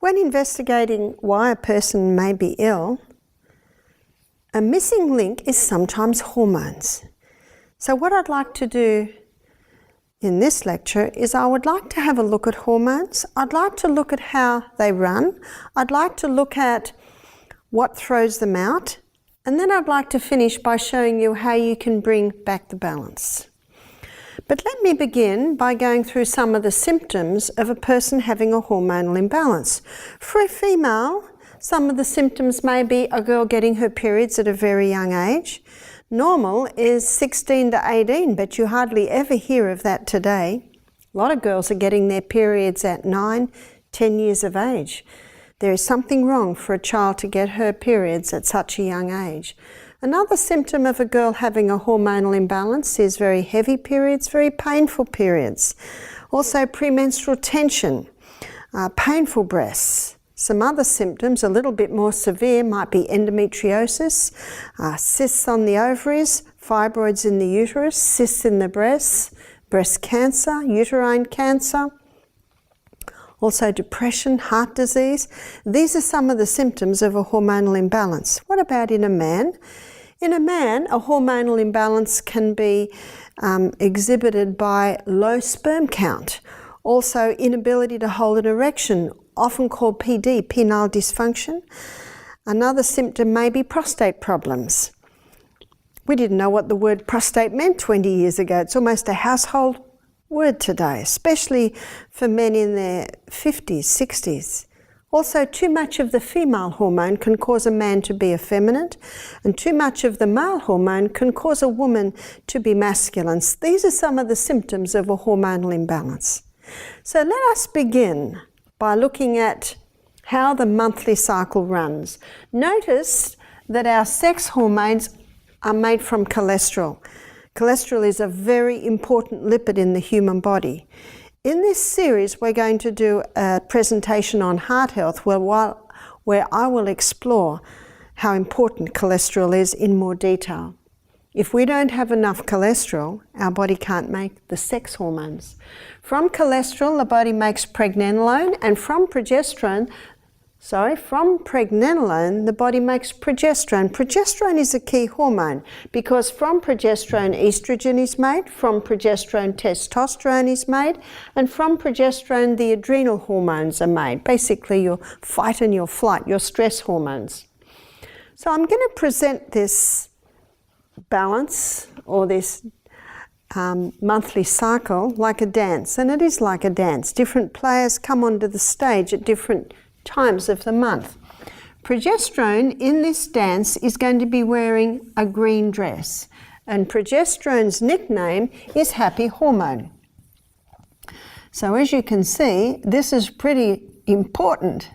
When investigating why a person may be ill, a missing link is sometimes hormones. So what I'd like to do in this lecture is I would like to have a look at hormones. I'd like to look at how they run. I'd like to look at what throws them out. And then I'd like to finish by showing you how you can bring back the balance. But let me begin by going through some of the symptoms of a person having a hormonal imbalance. For a female, some of the symptoms may be a girl getting her periods at a very young age. Normal is 16 to 18, but you hardly ever hear of that today. A lot of girls are getting their periods at 9, 10 years of age. There is something wrong for a child to get her periods at such a young age. Another symptom of a girl having a hormonal imbalance is very heavy periods, very painful periods. Also premenstrual tension, painful breasts. Some other symptoms, a little bit more severe, might be endometriosis, cysts on the ovaries, fibroids in the uterus, cysts in the breasts, breast cancer, uterine cancer, also depression, heart disease. These are some of the symptoms of a hormonal imbalance. What about in a man? In a man, a hormonal imbalance can be exhibited by low sperm count, also inability to hold an erection, often called PD, penile dysfunction. Another symptom may be prostate problems. We didn't know what the word prostate meant 20 years ago. It's almost a household word today, especially for men in their 50s, 60s. Also, too much of the female hormone can cause a man to be effeminate, and too much of the male hormone can cause a woman to be masculine. These are some of the symptoms of a hormonal imbalance. So let us begin by looking at how the monthly cycle runs. Notice that our sex hormones are made from cholesterol. Cholesterol is a very important lipid in the human body. In this series, we're going to do a presentation on heart health where I will explore how important cholesterol is in more detail. If we don't have enough cholesterol, our body can't make the sex hormones. From cholesterol, the body makes pregnenolone, and from pregnenolone, the body makes progesterone. Progesterone is a key hormone because from progesterone, estrogen is made, from progesterone, testosterone is made, and from progesterone, the adrenal hormones are made. Basically, your fight and your flight, your stress hormones. So I'm going to present this balance or this monthly cycle like a dance, and it is like a dance. Different players come onto the stage at different times of the month. Progesterone in this dance is going to be wearing a green dress, and progesterone's nickname is happy hormone. So as you can see, this is pretty important.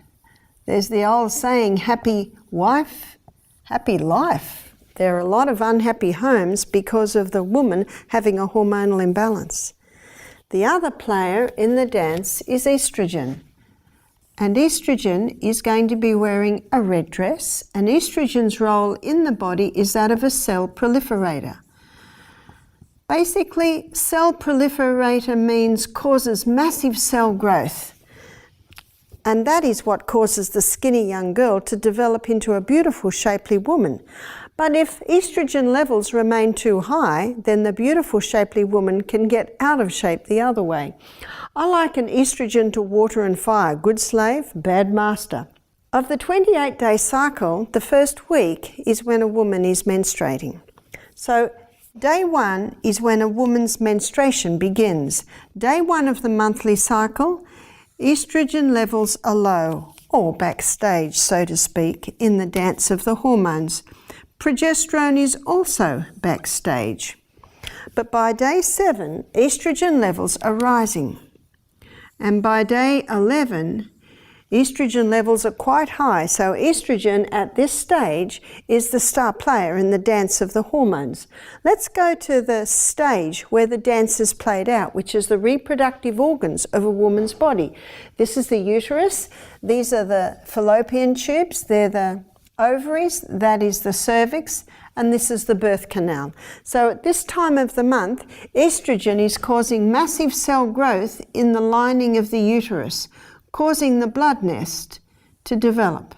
There's the old saying, happy wife, happy life. There are a lot of unhappy homes because of the woman having a hormonal imbalance. The other player in the dance is estrogen. And estrogen is going to be wearing a red dress, and estrogen's role in the body is that of a cell proliferator. Basically, cell proliferator means causes massive cell growth. And that is what causes the skinny young girl to develop into a beautiful, shapely woman. But if estrogen levels remain too high, then the beautiful, shapely woman can get out of shape the other way. I liken estrogen to water and fire, good slave, bad master. Of the 28-day cycle, the first week is when a woman is menstruating. So day 1 is when a woman's menstruation begins. Day 1 of the monthly cycle, estrogen levels are low, or backstage, so to speak, in the dance of the hormones. Progesterone is also backstage. But by day 7, estrogen levels are rising. And by day 11, estrogen levels are quite high. So estrogen at this stage is the star player in the dance of the hormones. Let's go to the stage where the dance is played out, which is the reproductive organs of a woman's body. This is the uterus. These are the fallopian tubes. They're the ovaries. That is the cervix. And this is the birth canal. So at this time of the month, estrogen is causing massive cell growth in the lining of the uterus, causing the blood nest to develop.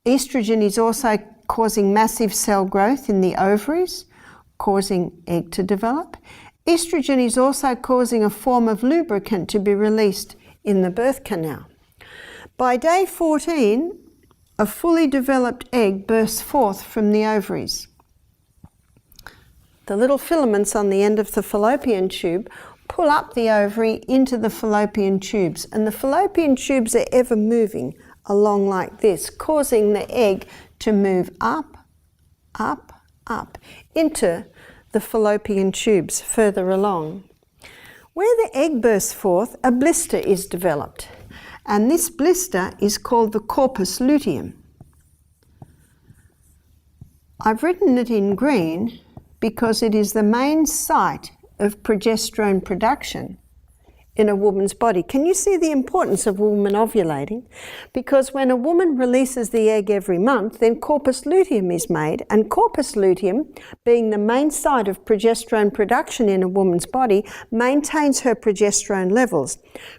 Estrogen is also causing massive cell growth in the ovaries, causing egg to develop. Estrogen is also causing a form of lubricant to be released in the birth canal. By day 14, a fully developed egg bursts forth from the ovaries. The little filaments on the end of the fallopian tube pull up the ovary into the fallopian tubes, and the fallopian tubes are ever moving along like this, causing the egg to move up, up, up into the fallopian tubes further along. Where the egg bursts forth, a blister is developed, and this blister is called the corpus luteum. I've written it in green because it is the main site of progesterone production in a woman's body. Can you see the importance of a woman ovulating? Because when a woman releases the egg every month, then corpus luteum is made, and corpus luteum, being the main site of progesterone production in a woman's body, maintains her progesterone levels.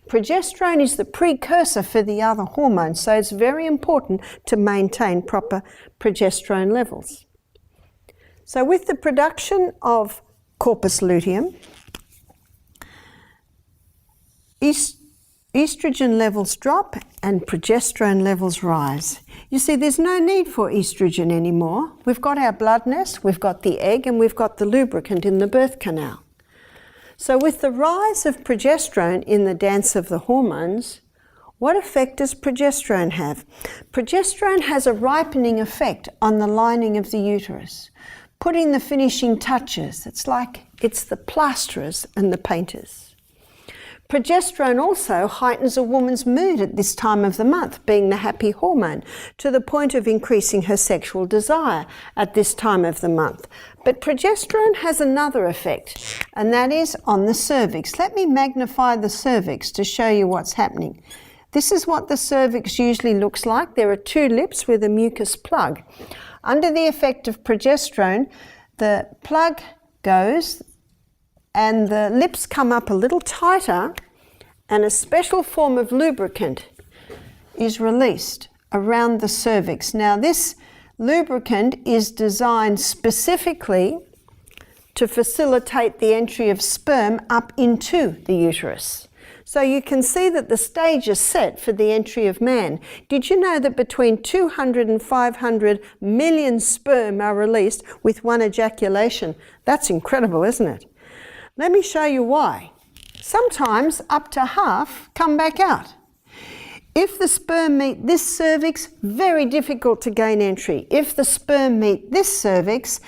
Progesterone is the precursor for the other hormones, so it's very important to maintain proper progesterone levels. So with the production of corpus luteum, estrogen levels drop and progesterone levels rise. You see, there's no need for estrogen anymore. We've got our blood nest, we've got the egg, and we've got the lubricant in the birth canal. So with the rise of progesterone in the dance of the hormones, what effect does progesterone have? Progesterone has a ripening effect on the lining of the uterus, putting the finishing touches. It's the plasterers and the painters. Progesterone also heightens a woman's mood at this time of the month, being the happy hormone, to the point of increasing her sexual desire at this time of the month. But progesterone has another effect, and that is on the cervix. Let me magnify the cervix to show you what's happening. This is what the cervix usually looks like. There are two lips with a mucus plug. Under the effect of progesterone, the plug goes and the lips come up a little tighter, and a special form of lubricant is released around the cervix. Now, this lubricant is designed specifically to facilitate the entry of sperm up into the uterus. So you can see that the stage is set for the entry of man. Did you know that between 200 and 500 million sperm are released with one ejaculation? That's incredible, isn't it? Let me show you why. Sometimes up to half come back out. If the sperm meet this cervix, very difficult to gain entry. If the sperm meet this cervix,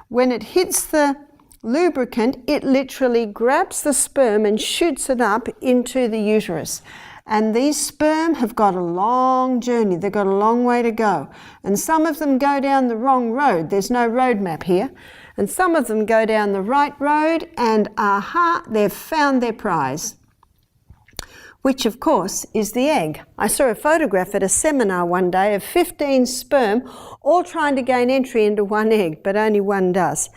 when it hits the lubricant, it literally grabs the sperm and shoots it up into the uterus. And these sperm have got a long journey. They've got a long way to go. And some of them go down the wrong road. There's no road map here. And some of them go down the right road, and aha, they've found their prize, which of course is the egg. I saw a photograph at a seminar one day of 15 sperm all trying to gain entry into one egg, but only one does.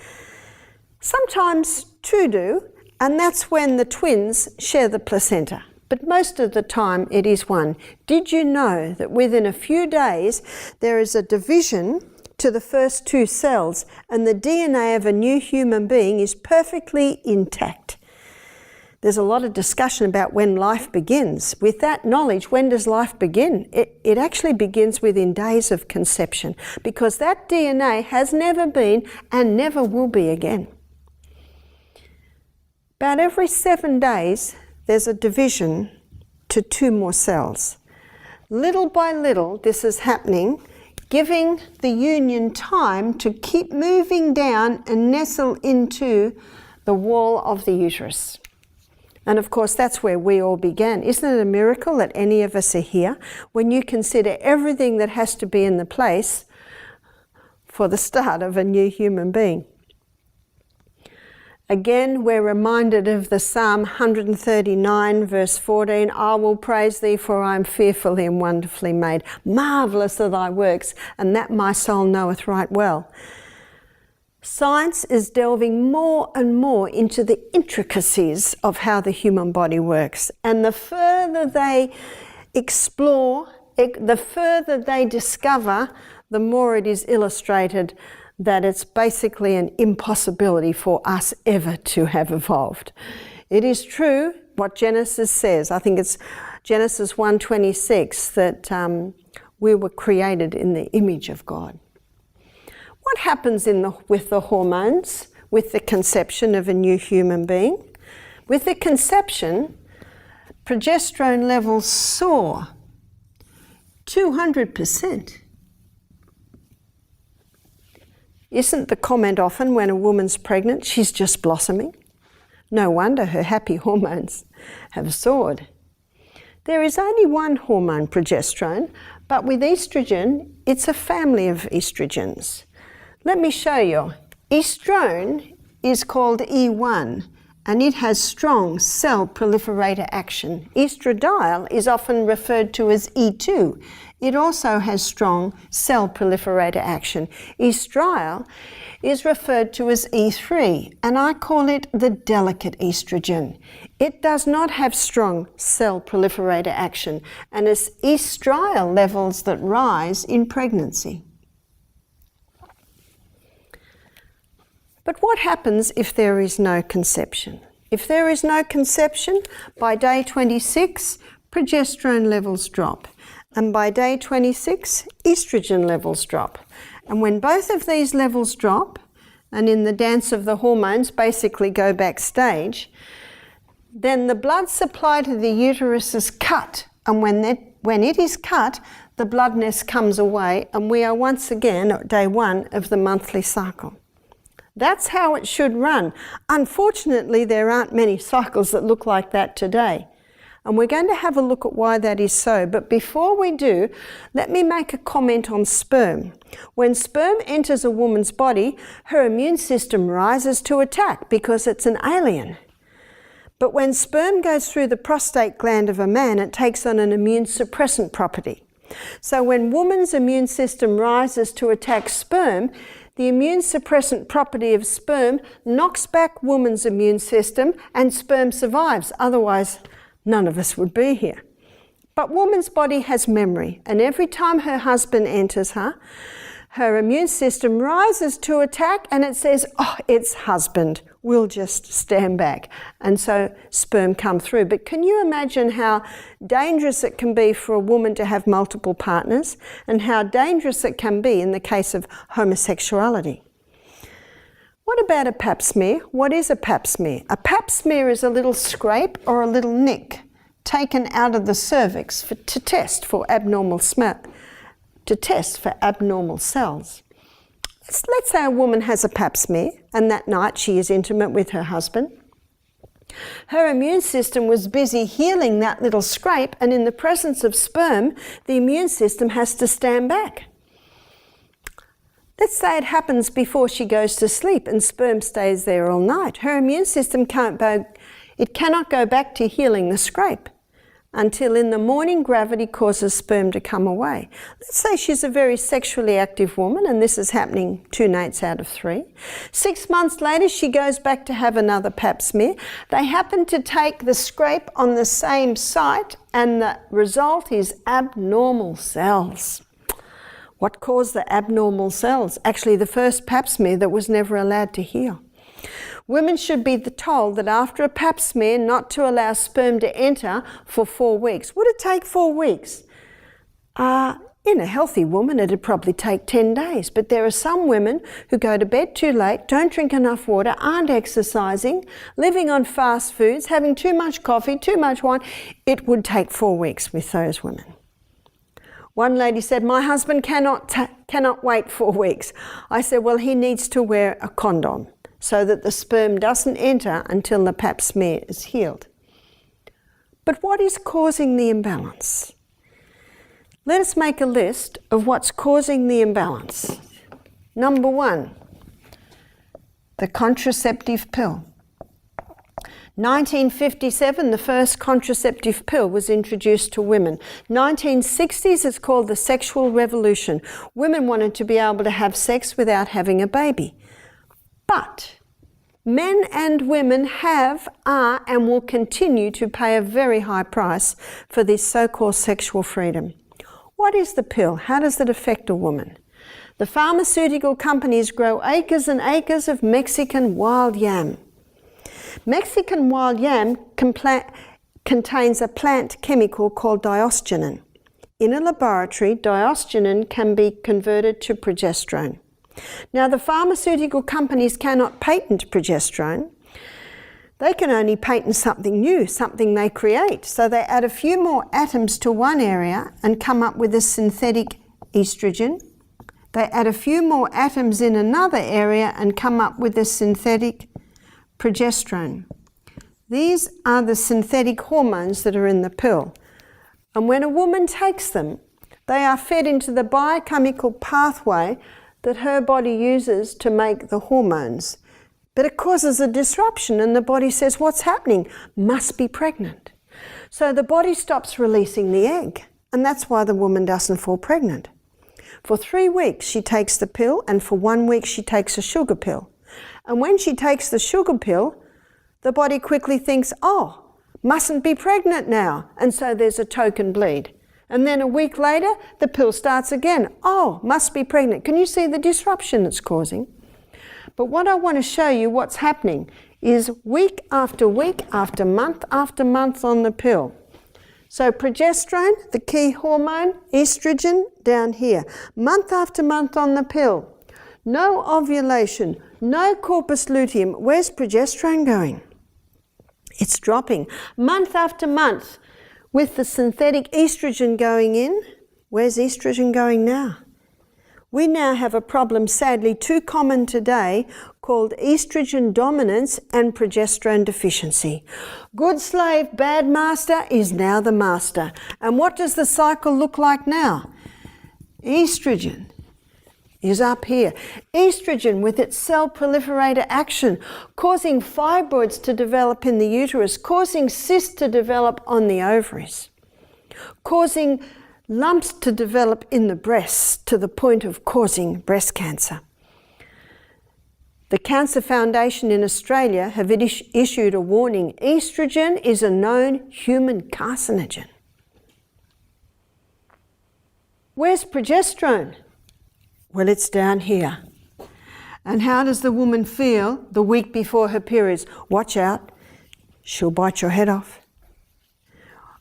Sometimes two do, and that's when the twins share the placenta. But most of the time it is one. Did you know that within a few days there is a division to the first two cells, and the DNA of a new human being is perfectly intact? There's a lot of discussion about when life begins. With that knowledge, when does life begin? It actually begins within days of conception, because that DNA has never been and never will be again. About every 7 days, there's a division to 2 more cells. Little by little, this is happening, giving the union time to keep moving down and nestle into the wall of the uterus. And of course, that's where we all began. Isn't it a miracle that any of us are here? When you consider everything that has to be in the place for the start of a new human being. Again, we're reminded of the Psalm 139, verse 14, I will praise thee, for I am fearfully and wonderfully made. Marvellous are thy works, and that my soul knoweth right well. Science is delving more and more into the intricacies of how the human body works. And the further they explore, the further they discover, the more it is illustrated that it's basically an impossibility for us ever to have evolved. It is true what Genesis says. I think it's Genesis 1:26 that we were created in the image of God. What happens with the hormones, with the conception of a new human being? With the conception, progesterone levels soar 200%. Isn't the comment often when a woman's pregnant, she's just blossoming? No wonder her happy hormones have soared. There is only one hormone, progesterone, but with estrogen, it's a family of estrogens. Let me show you. Estrone is called E1, and it has strong cell proliferator action. Estradiol is often referred to as E2. It also has strong cell proliferator action. Estriol is referred to as E3, and I call it the delicate estrogen. It does not have strong cell proliferator action, and it's estriol levels that rise in pregnancy. But what happens if there is no conception? If there is no conception, by day 26, progesterone levels drop. And by day 26, estrogen levels drop. And when both of these levels drop, and in the dance of the hormones basically go backstage, then the blood supply to the uterus is cut. And when it is cut, the bloodness comes away, and we are once again at day 1 of the monthly cycle. That's how it should run. Unfortunately, there aren't many cycles that look like that today. And we're going to have a look at why that is so. But before we do, let me make a comment on sperm. When sperm enters a woman's body, her immune system rises to attack because it's an alien. But when sperm goes through the prostate gland of a man, it takes on an immune suppressant property. So when woman's immune system rises to attack sperm, the immune suppressant property of sperm knocks back woman's immune system and sperm survives. Otherwise, none of us would be here. But woman's body has memory, and every time her husband enters her, her immune system rises to attack, and it says, oh, it's husband, we'll just stand back. And so sperm come through. But can you imagine how dangerous it can be for a woman to have multiple partners, and how dangerous it can be in the case of homosexuality? What about a pap smear? What is a pap smear? A pap smear is a little scrape or a little nick taken out of the cervix to test for abnormal cells. Let's say a woman has a pap smear, and that night she is intimate with her husband. Her immune system was busy healing that little scrape, and in the presence of sperm, the immune system has to stand back. Let's say it happens before she goes to sleep and sperm stays there all night. Her immune system cannot go back to healing the scrape until in the morning gravity causes sperm to come away. Let's say she's a very sexually active woman, and this is happening 2 nights out of 3. 6 months later, she goes back to have another pap smear. They happen to take the scrape on the same site, and the result is abnormal cells. What caused the abnormal cells? Actually, the first pap smear that was never allowed to heal. Women should be told that after a pap smear not to allow sperm to enter for 4 weeks. Would it take 4 weeks? In a healthy woman, it'd probably take 10 days. But there are some women who go to bed too late, don't drink enough water, aren't exercising, living on fast foods, having too much coffee, too much wine. It would take 4 weeks with those women. One lady said, my husband cannot wait 4 weeks. I said, well, he needs to wear a condom so that the sperm doesn't enter until the pap smear is healed. But what is causing the imbalance? Let us make a list of what's causing the imbalance. Number 1, the contraceptive pill. 1957, the first contraceptive pill was introduced to women. 1960s, it's called the sexual revolution. Women wanted to be able to have sex without having a baby. But Men and women have, are, and will continue to pay a very high price for this so-called sexual freedom. What is the pill? How does it affect a woman? The pharmaceutical companies grow acres and acres of Mexican wild yam. Mexican wild yam contains a plant chemical called diosgenin. In a laboratory, diosgenin can be converted to progesterone. Now, the pharmaceutical companies cannot patent progesterone. They can only patent something new, something they create. So they add a few more atoms to one area and come up with a synthetic estrogen. They add a few more atoms in another area and come up with a synthetic progesterone. These are the synthetic hormones that are in the pill. And when a woman takes them, they are fed into the biochemical pathway that her body uses to make the hormones. But it causes a disruption and the body says, what's happening? Must be pregnant. So the body stops releasing the egg, and that's why the woman doesn't fall pregnant. For 3 weeks she takes the pill, and for 1 week she takes a sugar pill. And when she takes the sugar pill, the body quickly thinks, oh, mustn't be pregnant now, and so there's a token bleed. And then a week later, the pill starts again. Oh, must be pregnant. Can you see the disruption it's causing? But what I want to show you what's happening is week after month on the pill. So progesterone, the key hormone, estrogen down here. Month after month on the pill. No ovulation, no corpus luteum. Where's progesterone going? It's dropping. Month after month. With the synthetic estrogen going in, where's estrogen going now? We now have a problem, sadly too common today, called estrogen dominance and progesterone deficiency. Good slave, bad master is now the master. And what does the cycle look like now? Estrogen is up here. Estrogen with its cell proliferator action, causing fibroids to develop in the uterus, causing cysts to develop on the ovaries, causing lumps to develop in the breasts to the point of causing breast cancer. The Cancer Foundation in Australia have issued a warning. Estrogen is a known human carcinogen. Where's progesterone? Well, it's down here. And how does the woman feel the week before her periods? Watch out, she'll bite your head off.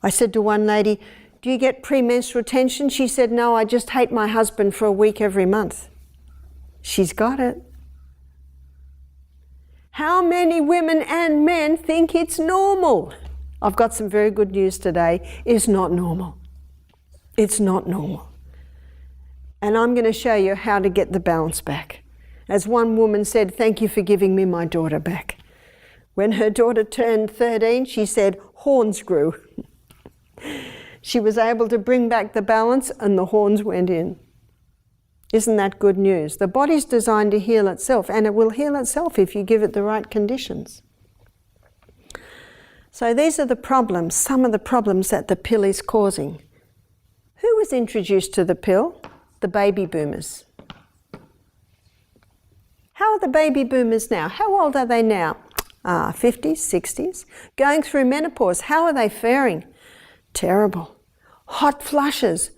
I said to one lady, do you get premenstrual tension? She said, no, I just hate my husband for a week every month. She's got it. How many women and men think it's normal? I've got some very good news today. It's not normal. It's not normal. And I'm going to show you how to get the balance back. As one woman said, thank you for giving me my daughter back. When her daughter turned 13, she said, horns grew. She was able to bring back the balance and the horns went in. Isn't that good news? The body's designed to heal itself, and it will heal itself if you give it the right conditions. So these are the problems, some of the problems that the pill is causing. Who was introduced to the pill? The baby boomers. How are the baby boomers now? How old are they now? 50s, 60s. Going through menopause. How are they faring? Terrible. Hot flushes.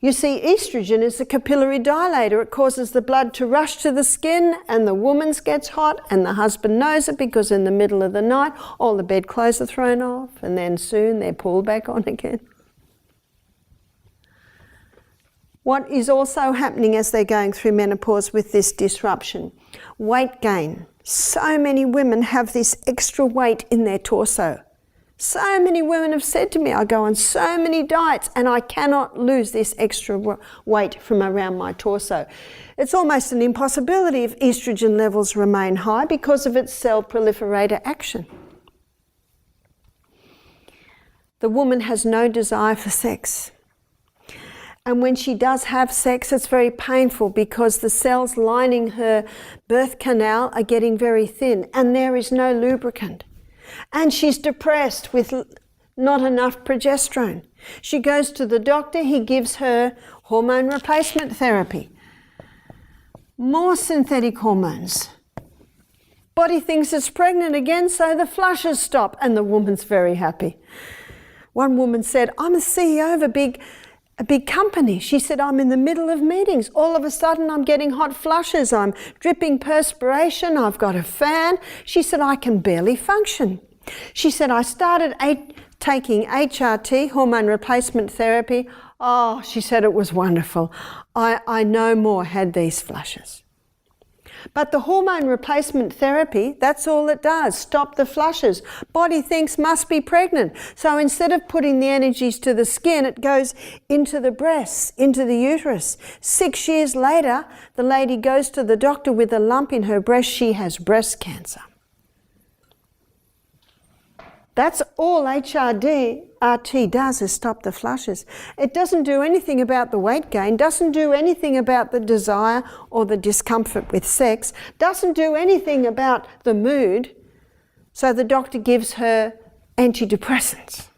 You see, estrogen is a capillary dilator. It causes the blood to rush to the skin, and the woman gets hot, and the husband knows it because in the middle of the night, all the bedclothes are thrown off, and then soon they're pulled back on again. What is also happening as they're going through menopause with this disruption? Weight gain. So many women have this extra weight in their torso. So many women have said to me, I go on so many diets and I cannot lose this extra weight from around my torso. It's almost an impossibility if estrogen levels remain high because of its cell proliferator action. The woman has no desire for sex. And when she does have sex, it's very painful because the cells lining her birth canal are getting very thin and there is no lubricant. And she's depressed with not enough progesterone. She goes to the doctor, he gives her hormone replacement therapy. More synthetic hormones. Body thinks it's pregnant again, so the flushes stop, and the woman's very happy. One woman said, I'm a CEO of a big company. She said, I'm in the middle of meetings. All of a sudden, I'm getting hot flushes. I'm dripping perspiration. I've got a fan. She said, I can barely function. She said, I started taking HRT, hormone replacement therapy. Oh, she said, it was wonderful. I no more had these flushes. But the hormone replacement therapy, that's all it does, stop the flushes. Body thinks must be pregnant. So instead of putting the energies to the skin, it goes into the breasts, into the uterus. 6 years later, the lady goes to the doctor with a lump in her breast. She has breast cancer. That's all HRT does, is stop the flushes. It doesn't do anything about the weight gain, doesn't do anything about the desire or the discomfort with sex, doesn't do anything about the mood. So the doctor gives her antidepressants.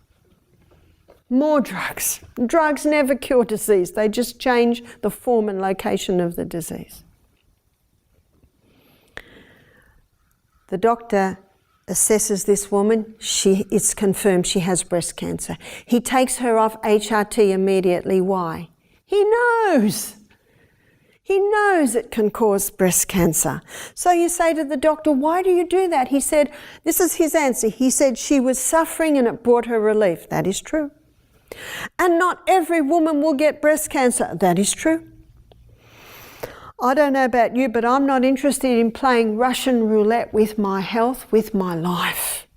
More drugs. Drugs never cure disease. They just change the form and location of the disease. The doctor assesses this woman. It's confirmed she has breast cancer. He takes her off HRT immediately. Why? He knows. He knows it can cause breast cancer. So you say to the doctor, why do you do that? He said, this is his answer. He said she was suffering and it brought her relief. That is true. And not every woman will get breast cancer. That is true. I don't know about you, but I'm not interested in playing Russian roulette with my health, with my life.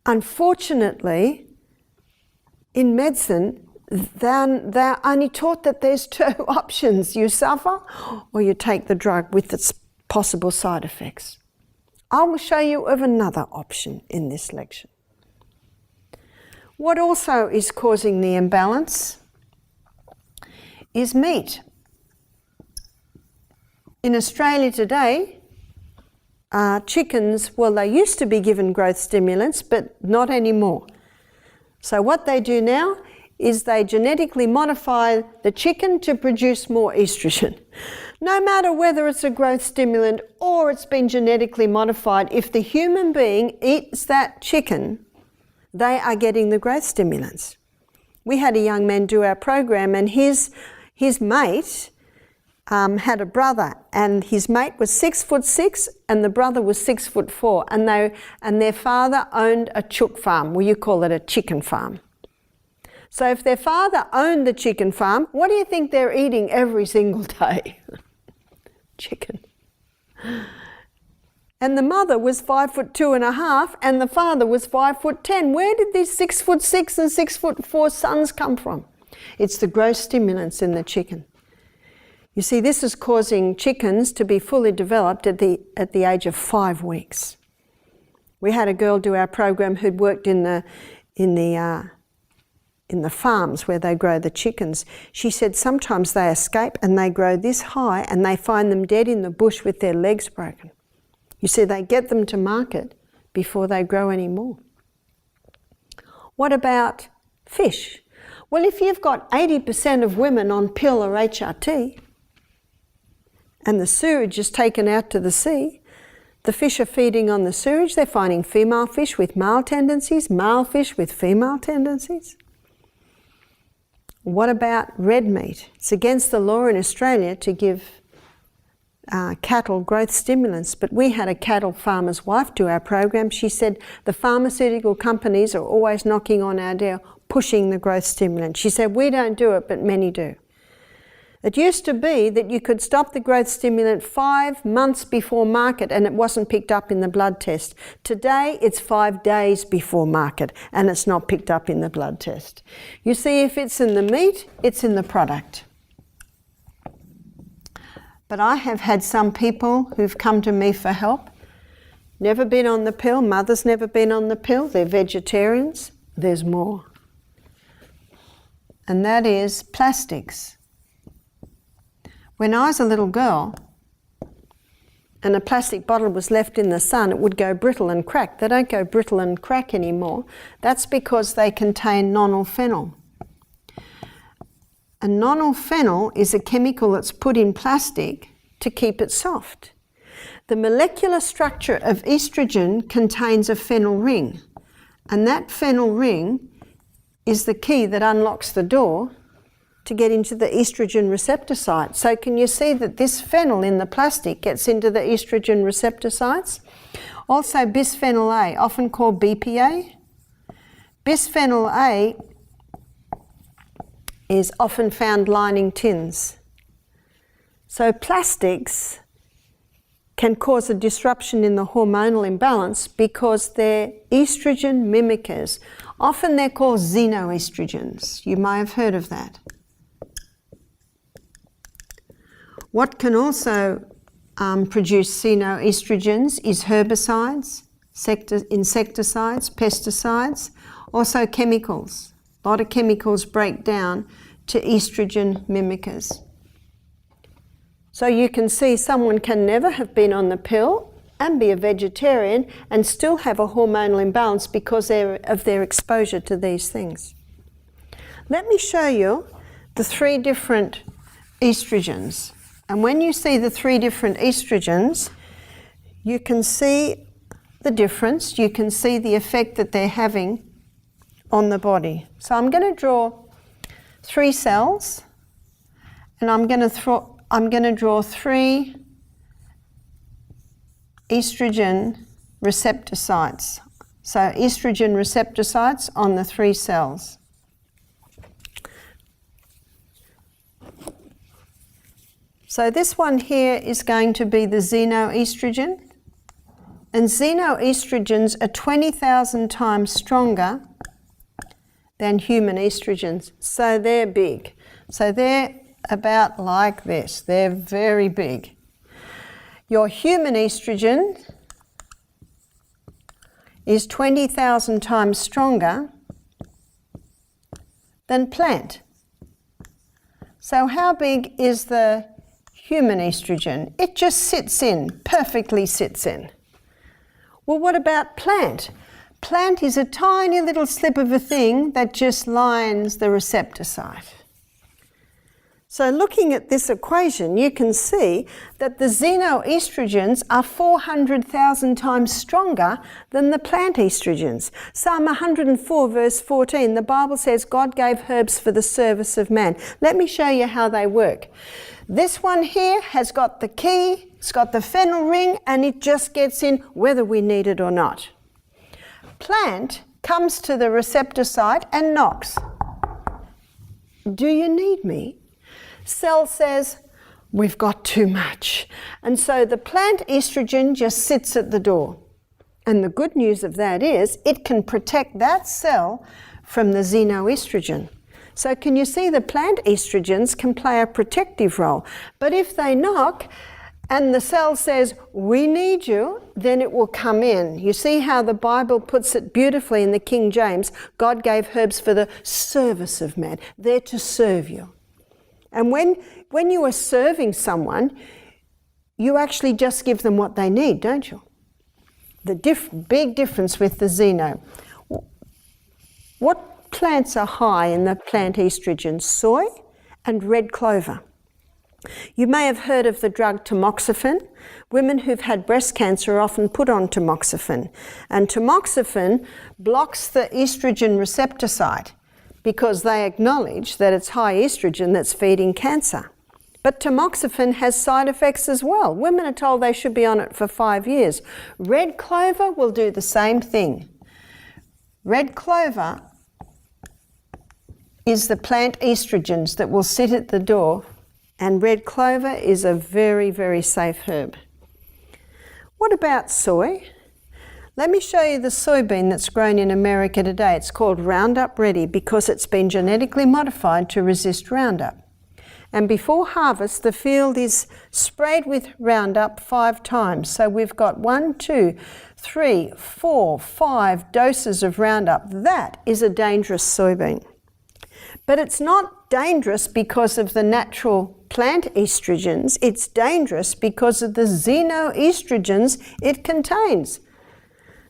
Unfortunately, in medicine, they're only taught that there's two options. You suffer or you take the drug with its possible side effects. I will show you of another option in this lecture. What also is causing the imbalance is meat. In Australia today, chickens, well, they used to be given growth stimulants, but not anymore. So what they do now is they genetically modify the chicken to produce more estrogen. No matter whether it's a growth stimulant or it's been genetically modified, if the human being eats that chicken, they are getting the growth stimulants. We had a young man do our program, and his mate had a brother, and his mate was 6'6" and the brother was 6'4", and their father owned a chook farm. Well, you call it a chicken farm. So if their father owned the chicken farm, what do you think they're eating every single day? Chicken. And the mother was 5'2.5", and the father was 5'10". Where did these 6'6" and 6'4" sons come from? It's the growth stimulants in the chicken. You see, this is causing chickens to be fully developed at the age of 5 weeks. We had a girl do our program who'd worked in the farms where they grow the chickens. She said sometimes they escape and they grow this high and they find them dead in the bush with their legs broken. You see, they get them to market before they grow any more. What about fish? Well, if you've got 80% of women on pill or HRT, and the sewage is taken out to the sea, the fish are feeding on the sewage. They're finding female fish with male tendencies, male fish with female tendencies. What about red meat? It's against the law in Australia to give cattle growth stimulants, but we had a cattle farmer's wife do our program. She said the pharmaceutical companies are always knocking on our door, pushing the growth stimulant. She said, we don't do it, but many do. It used to be that you could stop the growth stimulant 5 months before market and it wasn't picked up in the blood test. Today, it's 5 days before market and it's not picked up in the blood test. You see, if it's in the meat, it's in the product. But I have had some people who've come to me for help, never been on the pill, mother's never been on the pill, they're vegetarians. There's more. And that is plastics. When I was a little girl and a plastic bottle was left in the sun, it would go brittle and crack. They don't go brittle and crack anymore. That's because they contain nonylphenol. And nonylphenol is a chemical that's put in plastic to keep it soft. The molecular structure of estrogen contains a phenyl ring, and that phenyl ring is the key that unlocks the door to get into the estrogen receptor site. So can you see that this phenyl in the plastic gets into the estrogen receptor sites? Also bisphenol A, often called BPA. Bisphenol A is often found lining tins. So plastics can cause a disruption in the hormonal imbalance because they're estrogen mimickers. Often they're called xenoestrogens. You may have heard of that. What can also produce xenoestrogens is herbicides, insecticides, pesticides, also chemicals. A lot of chemicals break down to estrogen mimickers. So you can see someone can never have been on the pill and be a vegetarian and still have a hormonal imbalance because of their exposure to these things. Let me show you the 3 different estrogens. And when you see the 3 different estrogens, you can see the difference. You can see the effect that they're having on the body. So I'm going to draw 3 cells, and I'm going to draw 3 estrogen receptor sites. So estrogen receptor sites on the 3 cells. So this one here is going to be the xenoestrogen, and xenoestrogens are 20,000 times stronger than human estrogens. So they're big. So they're about like this. They're very big. Your human estrogen is 20,000 times stronger than plant. So how big is the human estrogen? It just sits in, perfectly sits in. Well, what about plant? Plant is a tiny little slip of a thing that just lines the receptor site. So looking at this equation, you can see that the xenoestrogens are 400,000 times stronger than the plant estrogens. Psalm 104 verse 14, the Bible says God gave herbs for the service of man. Let me show you how they work. This one here has got the key, it's got the phenyl ring, and it just gets in whether we need it or not. Plant comes to the receptor site and knocks. Do you need me? Cell says, we've got too much. And so the plant estrogen just sits at the door. And the good news of that is it can protect that cell from the xenoestrogen. So can you see the plant estrogens can play a protective role? But if they knock and the cell says, we need you, then it will come in. You see how the Bible puts it beautifully in the King James. God gave herbs for the service of man. They're to serve you. And when you are serving someone, you actually just give them what they need, don't you? The big difference with the xeno. What plants are high in the plant estrogens? Soy and red clover. You may have heard of the drug tamoxifen. Women who've had breast cancer are often put on tamoxifen. And tamoxifen blocks the estrogen receptor site, because they acknowledge that it's high estrogen that's feeding cancer. But tamoxifen has side effects as well. Women are told they should be on it for 5 years. Red clover will do the same thing. Red clover is the plant estrogens that will sit at the door, and red clover is a very, very safe herb. What about soy? Let me show you the soybean that's grown in America today. It's called Roundup Ready because it's been genetically modified to resist Roundup. And before harvest, the field is sprayed with Roundup 5 times. So we've got 1, 2, 3, 4, 5 doses of Roundup. That is a dangerous soybean. But it's not dangerous because of the natural plant estrogens. It's dangerous because of the xenoestrogens it contains.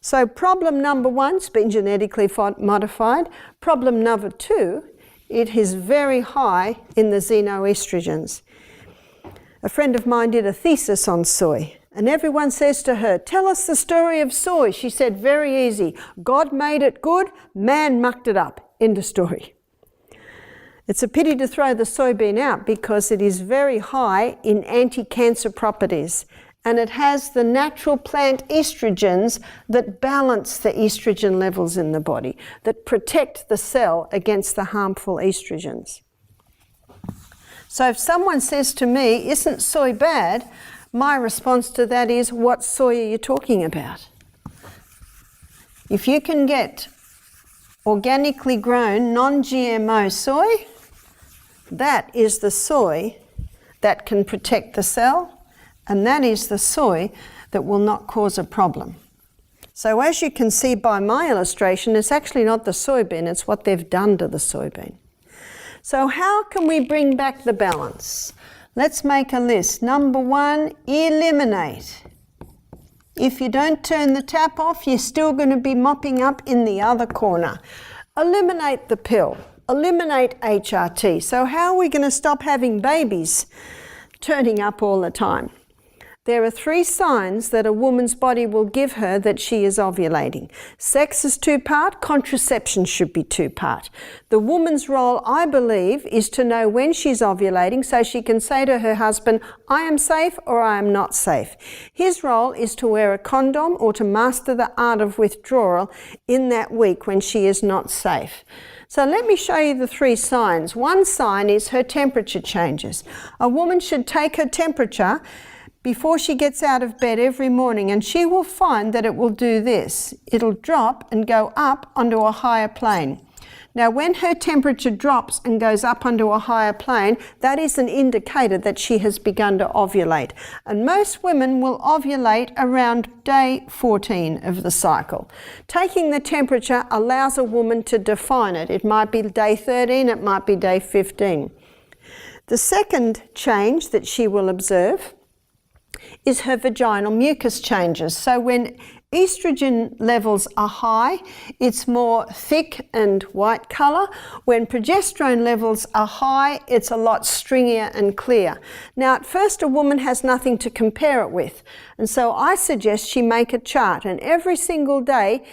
So problem number 1, it's been genetically modified. Problem number 2, it is very high in the xenoestrogens. A friend of mine did a thesis on soy, And everyone says to her, tell us the story of soy. She said, very easy. God made it good, man mucked it up. End of story. It's a pity to throw the soybean out because it is very high in anti-cancer properties, and it has the natural plant estrogens that balance the estrogen levels in the body, that protect the cell against the harmful estrogens. So if someone says to me, isn't soy bad? My response to that is, what soy are you talking about? If you can get organically grown, non-GMO soy, that is the soy that can protect the cell, and that is the soy that will not cause a problem. So as you can see by my illustration, it's actually not the soybean, it's what they've done to the soybean. So how can we bring back the balance? Let's make a list. Number 1, eliminate. If you don't turn the tap off, you're still going to be mopping up in the other corner. Eliminate the pill. Eliminate HRT. So how are we going to stop having babies turning up all the time? There are 3 signs that a woman's body will give her that she is ovulating. Sex is 2-part, contraception should be 2-part. The woman's role, I believe, is to know when she's ovulating so she can say to her husband, I am safe or I am not safe. His role is to wear a condom or to master the art of withdrawal in that week when she is not safe. So let me show you the 3 signs. One sign is her temperature changes. A woman should take her temperature before she gets out of bed every morning, and she will find that it will do this. It'll drop and go up onto a higher plane. Now, when her temperature drops and goes up onto a higher plane, that is an indicator that she has begun to ovulate. And most women will ovulate around day 14 of the cycle. Taking the temperature allows a woman to define it. It might be day 13, it might be day 15. The second change that she will observe is her vaginal mucus changes. So when estrogen levels are high, it's more thick and white colour. When progesterone levels are high, it's a lot stringier and clear. Now, at first, a woman has nothing to compare it with. And so I suggest she make a chart, and every single day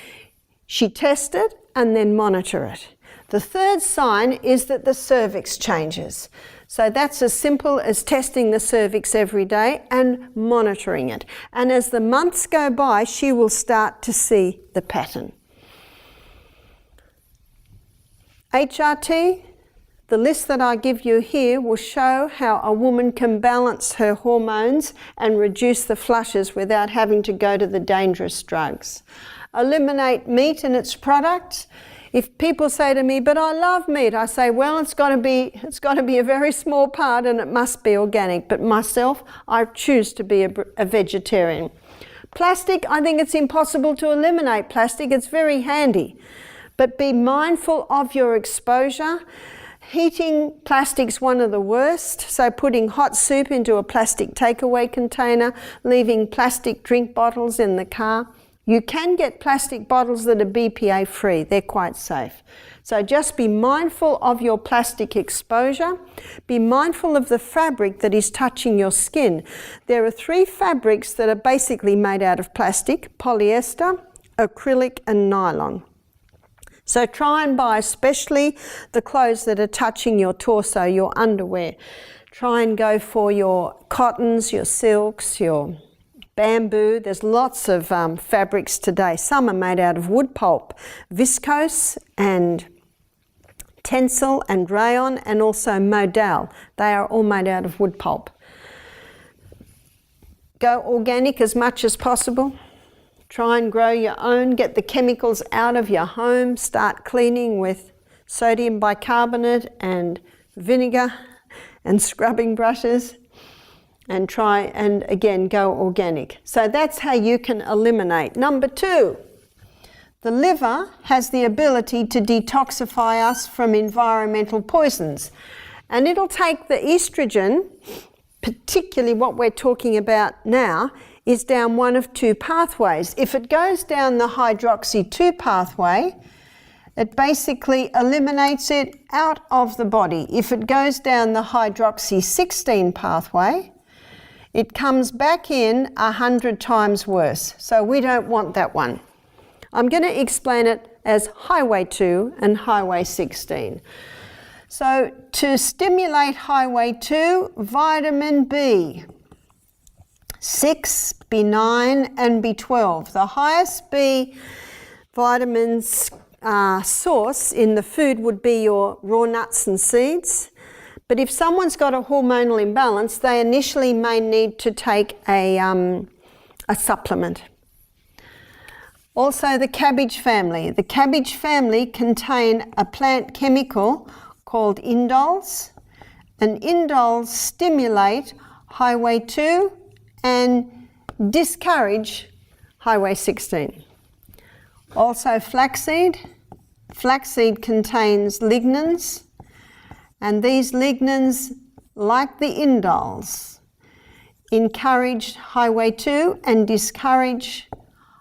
she test it and then monitor it. The third sign is that the cervix changes. So that's as simple as testing the cervix every day and monitoring it. And as the months go by, she will start to see the pattern. HRT, the list that I give you here will show how a woman can balance her hormones and reduce the flushes without having to go to the dangerous drugs. Eliminate meat and its products. If people say to me, but I love meat, I say, well, it's got to be a very small part and it must be organic. But myself, I choose to be a vegetarian. Plastic, I think it's impossible to eliminate plastic. It's very handy. But be mindful of your exposure. Heating plastic's one of the worst. So putting hot soup into a plastic takeaway container, leaving plastic drink bottles in the car. You can get plastic bottles that are BPA free. They're quite safe. So just be mindful of your plastic exposure. Be mindful of the fabric that is touching your skin. There are 3 fabrics that are basically made out of plastic: polyester, acrylic and nylon. So try and buy especially the clothes that are touching your torso, your underwear. Try and go for your cottons, your silks, your bamboo. There's lots of fabrics today. Some are made out of wood pulp, viscose and tencel and rayon, and also modal. They are all made out of wood pulp. Go organic as much as possible. Try and grow your own. Get the chemicals out of your home. Start cleaning with sodium bicarbonate and vinegar and scrubbing brushes. And try and again go organic. So that's how you can eliminate. Number 2, the liver has the ability to detoxify us from environmental poisons. And it'll take the estrogen, particularly what we're talking about now, is down one of 2 pathways. If it goes down the hydroxy 2 pathway, it basically eliminates it out of the body. If it goes down the hydroxy 16 pathway, it comes back in 100 times worse. So we don't want that one. I'm going to explain it as highway 2 and highway 16. So to stimulate highway 2, vitamin B, 6, B9 and B12. The highest B vitamins source in the food would be your raw nuts and seeds. But if someone's got a hormonal imbalance, they initially may need to take a supplement. Also the cabbage family. The cabbage family contain a plant chemical called indoles, and indoles stimulate highway 2 and discourage highway 16. Also flaxseed. Flaxseed contains lignans, and these lignans, like the indoles, encourage highway 2 and discourage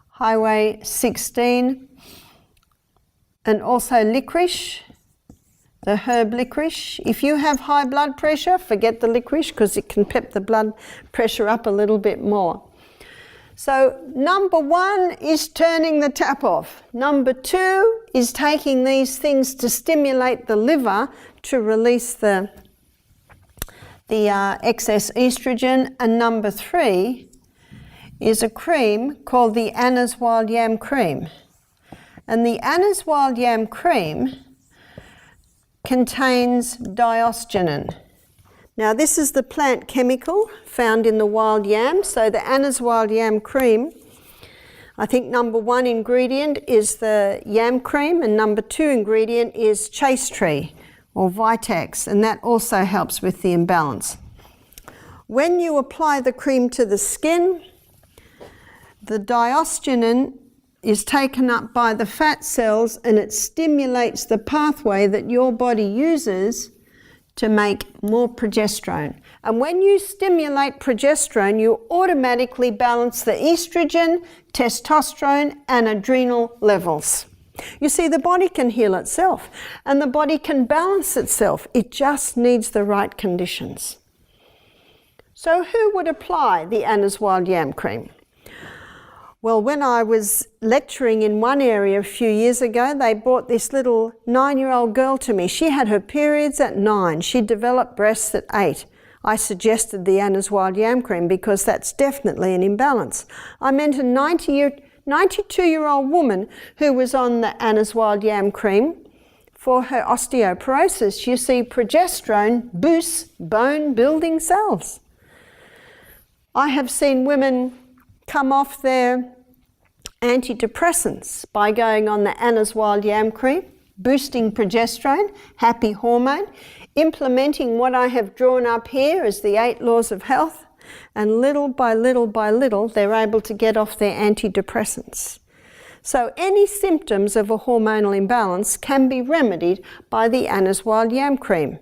highway 16. And also licorice, the herb licorice. If you have high blood pressure, forget the licorice because it can pep the blood pressure up a little bit more. So number 1 is turning the tap off. Number 2 is taking these things to stimulate the liver to release the excess estrogen. And number 3 is a cream called the Anna's Wild Yam Cream. And the Anna's Wild Yam Cream contains diosgenin. Now this is the plant chemical found in the wild yam. So the Anna's Wild Yam Cream, I think number 1 ingredient is the yam cream and number 2 ingredient is chaste tree or Vitex, and that also helps with the imbalance. When you apply the cream to the skin, the diosgenin is taken up by the fat cells and it stimulates the pathway that your body uses to make more progesterone. And when you stimulate progesterone, you automatically balance the estrogen, testosterone and adrenal levels. You see, the body can heal itself and the body can balance itself. It just needs the right conditions. So who would apply the Anna's Wild Yam Cream? Well, when I was lecturing in one area a few years ago, they brought this little 9-year-old girl to me. She had her periods at 9. She developed breasts at 8. I suggested the Anna's Wild Yam Cream because that's definitely an imbalance. I meant a 92-year-old woman who was on the Anna's Wild Yam Cream for her osteoporosis. You see, progesterone boosts bone-building cells. I have seen women come off their antidepressants by going on the Anna's Wild Yam Cream, boosting progesterone, happy hormone, implementing what I have drawn up here as the 8 laws of health, and little by little by little they're able to get off their antidepressants. So any symptoms of a hormonal imbalance can be remedied by the Anna's Wild Yam Cream.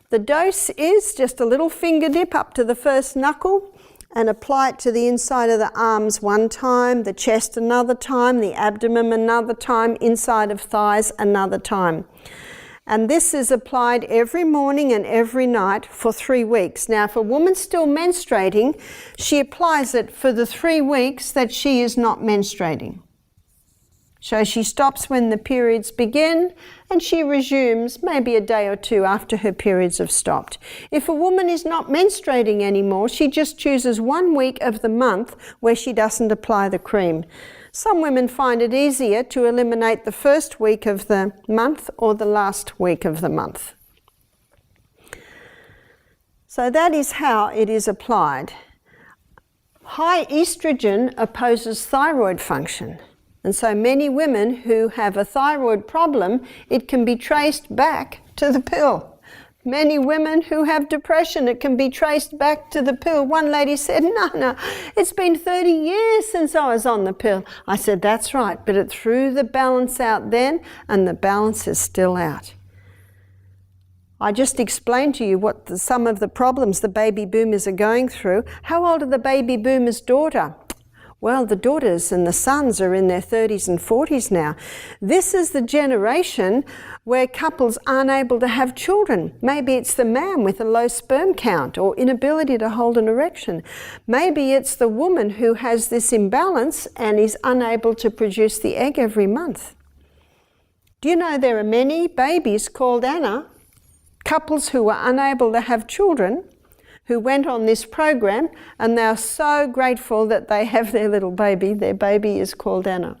The dose is just a little finger dip up to the first knuckle, and apply it to the inside of the arms 1 time, the chest another time, the abdomen another time, inside of thighs another time. And this is applied every morning and every night for 3 weeks. Now, if a woman's still menstruating, she applies it for the 3 weeks that she is not menstruating. So she stops when the periods begin and she resumes maybe a day or 2 after her periods have stopped. If a woman is not menstruating anymore, she just chooses 1 week of the month where she doesn't apply the cream. Some women find it easier to eliminate the first week of the month or the last week of the month. So that is how it is applied. High estrogen opposes thyroid function. And so many women who have a thyroid problem, it can be traced back to the pill. Many women who have depression, it can be traced back to the pill. One lady said, no, it's been 30 years since I was on the pill. I said, that's right, but it threw the balance out then, and the balance is still out. I just explained to you what some of the problems the baby boomers are going through. How old are the baby boomers' daughter? Well, the daughters and the sons are in their 30s and 40s now. This is the generation where couples aren't able to have children. Maybe it's the man with a low sperm count or inability to hold an erection. Maybe it's the woman who has this imbalance and is unable to produce the egg every month. Do you know there are many babies called Anna, couples who were unable to have children, who went on this program, and they're so grateful that they have their little baby. Their baby is called Anna.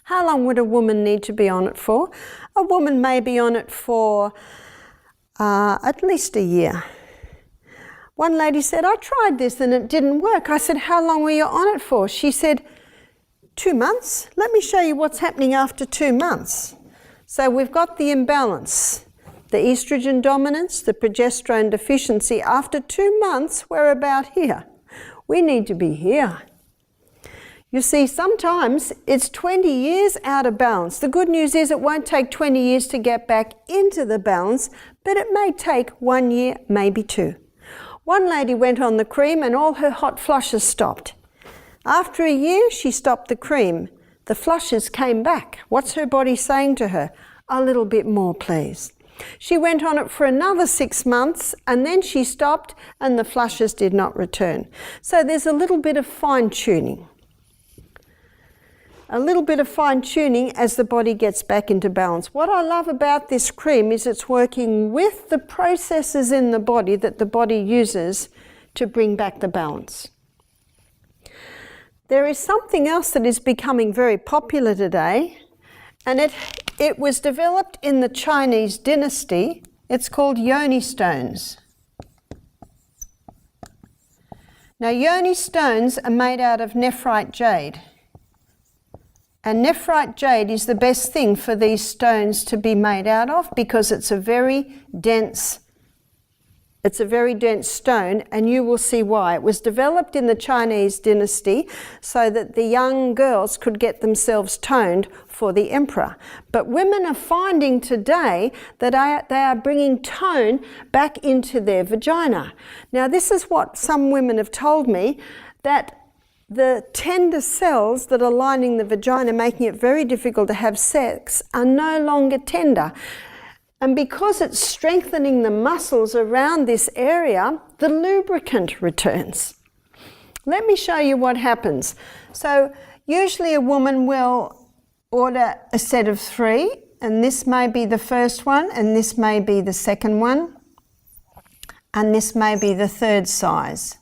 How long would a woman need to be on it for? A woman may be on it for at least a year. One lady said, I tried this and it didn't work. I said, how long were you on it for? She said, 2 months. Let me show you what's happening after 2 months. So we've got the imbalance. The estrogen dominance, the progesterone deficiency. After 2 months, we're about here. We need to be here. You see, sometimes it's 20 years out of balance. The good news is it won't take 20 years to get back into the balance, but it may take 1 year, maybe 2. One lady went on the cream and all her hot flushes stopped. After a year, she stopped the cream. The flushes came back. What's her body saying to her? A little bit more, please. She went on it for another 6 months and then she stopped and the flushes did not return. So there's a little bit of fine-tuning. A little bit of fine-tuning as the body gets back into balance. What I love about this cream is it's working with the processes in the body that the body uses to bring back the balance. There is something else that is becoming very popular today, and it was developed in the Chinese dynasty. It's called yoni stones. Now, yoni stones are made out of nephrite jade. And nephrite jade is the best thing for these stones to be made out of because it's a very dense stone, and you will see why. It was developed in the Chinese dynasty so that the young girls could get themselves toned for the emperor. But women are finding today that they are bringing tone back into their vagina. Now, this is what some women have told me, that the tender cells that are lining the vagina, making it very difficult to have sex, are no longer tender. And because it's strengthening the muscles around this area, the lubricant returns. Let me show you what happens. So usually a woman will order a set of 3, and this may be the first one, and this may be the second one, and this may be the third size.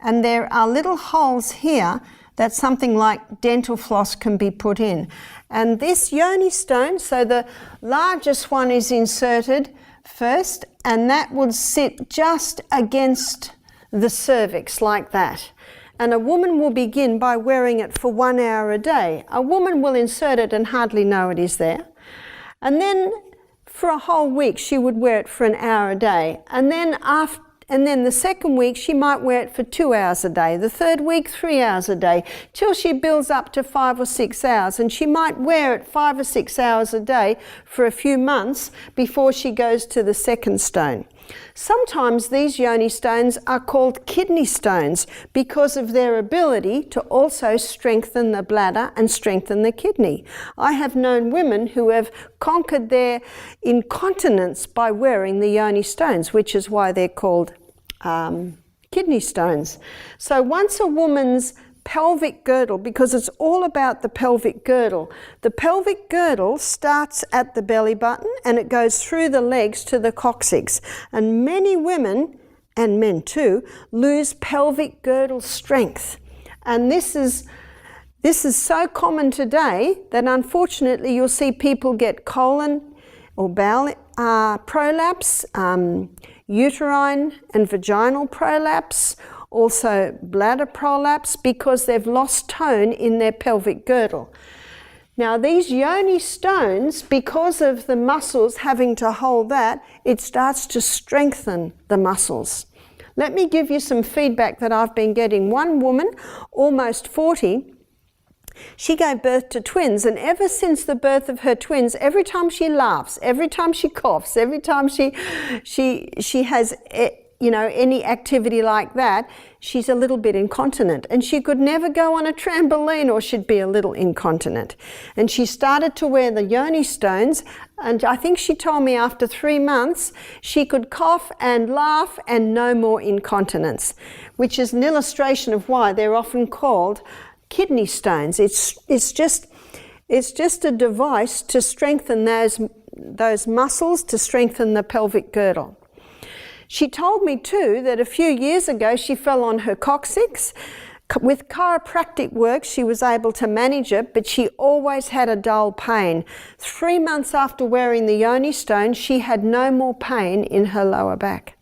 And there are little holes here that something like dental floss can be put in. And this yoni stone, so the largest one is inserted first, and that would sit just against the cervix like that. And a woman will begin by wearing it for 1 hour a day. A woman will insert it and hardly know it is there. And then for a whole week she would wear it for 1 hour a day. And then the second week she might wear it for 2 hours a day. The third week, 3 hours a day, till she builds up to 5 or 6 hours. And she might wear it 5 or 6 hours a day for a few months before she goes to the second stone. Sometimes these yoni stones are called kidney stones because of their ability to also strengthen the bladder and strengthen the kidney. I have known women who have conquered their incontinence by wearing the yoni stones, which is why they're called kidney stones. So once a woman's pelvic girdle, because it's all about the pelvic girdle. The pelvic girdle starts at the belly button and it goes through the legs to the coccyx. And many women, and men too, lose pelvic girdle strength. And this is so common today that unfortunately you'll see people get colon or bowel prolapse, uterine and vaginal prolapse, also bladder prolapse, because they've lost tone in their pelvic girdle. Now these yoni stones, because of the muscles having to hold that, it starts to strengthen the muscles. Let me give you some feedback that I've been getting. One woman, almost 40, she gave birth to twins, and ever since the birth of her twins, every time she laughs, every time she coughs, every time she has any activity like that, she's a little bit incontinent, and she could never go on a trampoline or she'd be a little incontinent. And she started to wear the yoni stones, and I think she told me after 3 months she could cough and laugh and no more incontinence, which is an illustration of why they're often called kidney stones. It's just a device to strengthen those muscles, to strengthen the pelvic girdle. She told me too that a few years ago she fell on her coccyx. With chiropractic work she was able to manage it, but she always had a dull pain. 3 months after wearing the yoni stone, she had no more pain in her lower back.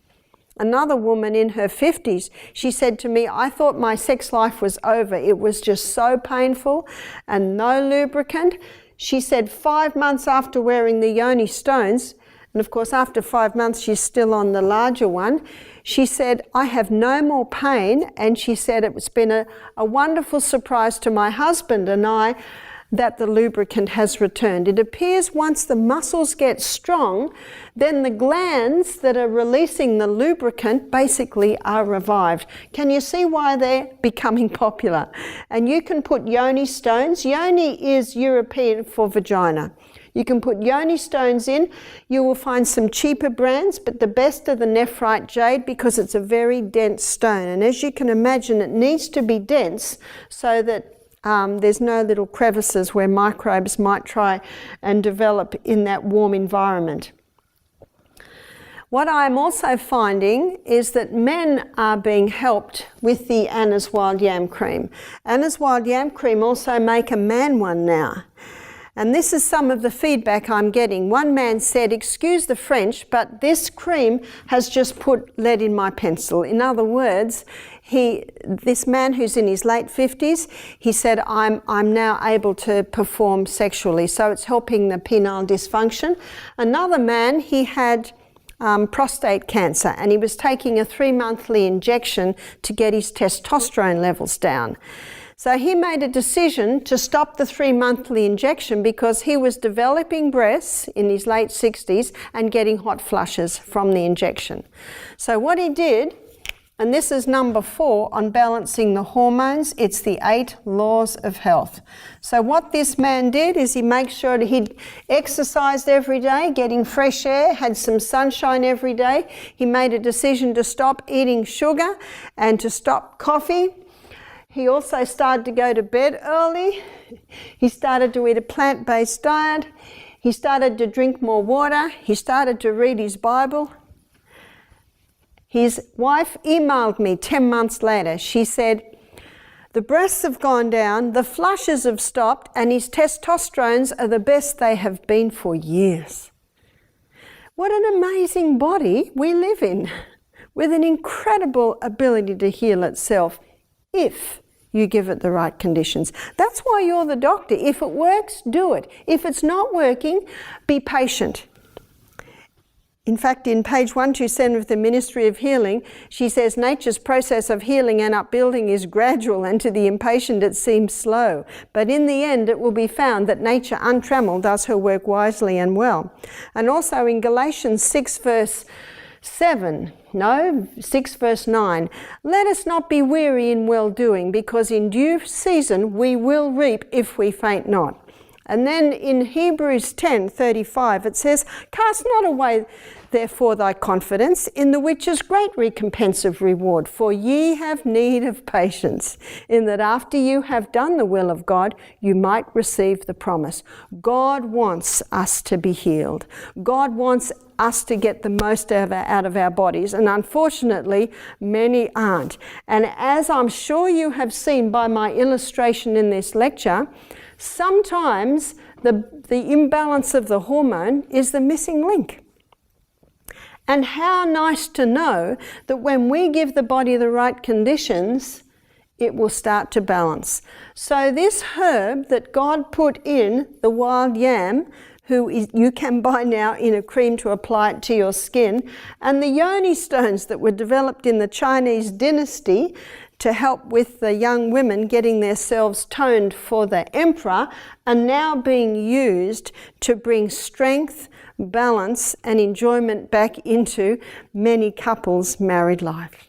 Another woman in her 50s, she said to me, I thought my sex life was over. It was just so painful and no lubricant. She said 5 months after wearing the yoni stones, and of course after 5 months she's still on the larger one, she said, I have no more pain, and she said it's been a wonderful surprise to my husband and I that the lubricant has returned. It appears once the muscles get strong, then the glands that are releasing the lubricant basically are revived. Can you see why they're becoming popular? And you can put yoni stones. Yoni is European for vagina. You can put yoni stones in. You will find some cheaper brands, but the best are the nephrite jade because it's a very dense stone. And as you can imagine, it needs to be dense so that there's no little crevices where microbes might try and develop in that warm environment. What I'm also finding is that men are being helped with the Anna's Wild Yam Cream. Anna's Wild Yam Cream also make a man one now. And this is some of the feedback I'm getting. One man said, excuse the French, but this cream has just put lead in my pencil. In other words, this man who's in his late 50s, he said, I'm now able to perform sexually. So it's helping the penile dysfunction. Another man, he had prostate cancer, and he was taking a 3-monthly injection to get his testosterone levels down. So he made a decision to stop the 3-monthly injection because he was developing breasts in his late 60s and getting hot flushes from the injection. So what he did, and this is number 4 on balancing the hormones, it's the 8 laws of health. So what this man did is he made sure that he'd exercised every day, getting fresh air, had some sunshine every day. He made a decision to stop eating sugar and to stop coffee. He also started to go to bed early. He started to eat a plant-based diet. He started to drink more water. He started to read his Bible. His wife emailed me 10 months later. She said, the breasts have gone down, the flushes have stopped, and his testosterones are the best they have been for years. What an amazing body we live in, with an incredible ability to heal itself if you give it the right conditions. That's why you're the doctor. If it works, do it. If it's not working, be patient. In fact, in page 127 of the Ministry of Healing, she says, nature's process of healing and upbuilding is gradual, and to the impatient it seems slow. But in the end, it will be found that nature untrammeled does her work wisely and well. And also in Galatians 6 verse 9, let us not be weary in well-doing, because in due season we will reap if we faint not. And then in Hebrews 10:35 it says, cast not away therefore thy confidence, in the which is great recompense of reward, for ye have need of patience, in that after you have done the will of God, you might receive the promise. God wants us to be healed. God wants us to get the most out of our bodies, and unfortunately many aren't. And as I'm sure you have seen by my illustration in this lecture, sometimes the imbalance of the hormone is the missing link. And how nice to know that when we give the body the right conditions, it will start to balance. So this herb that God put in the wild yam, you can buy now in a cream to apply it to your skin, and the yoni stones that were developed in the Chinese dynasty to help with the young women getting themselves toned for the emperor are now being used to bring strength, balance and enjoyment back into many couples' married life.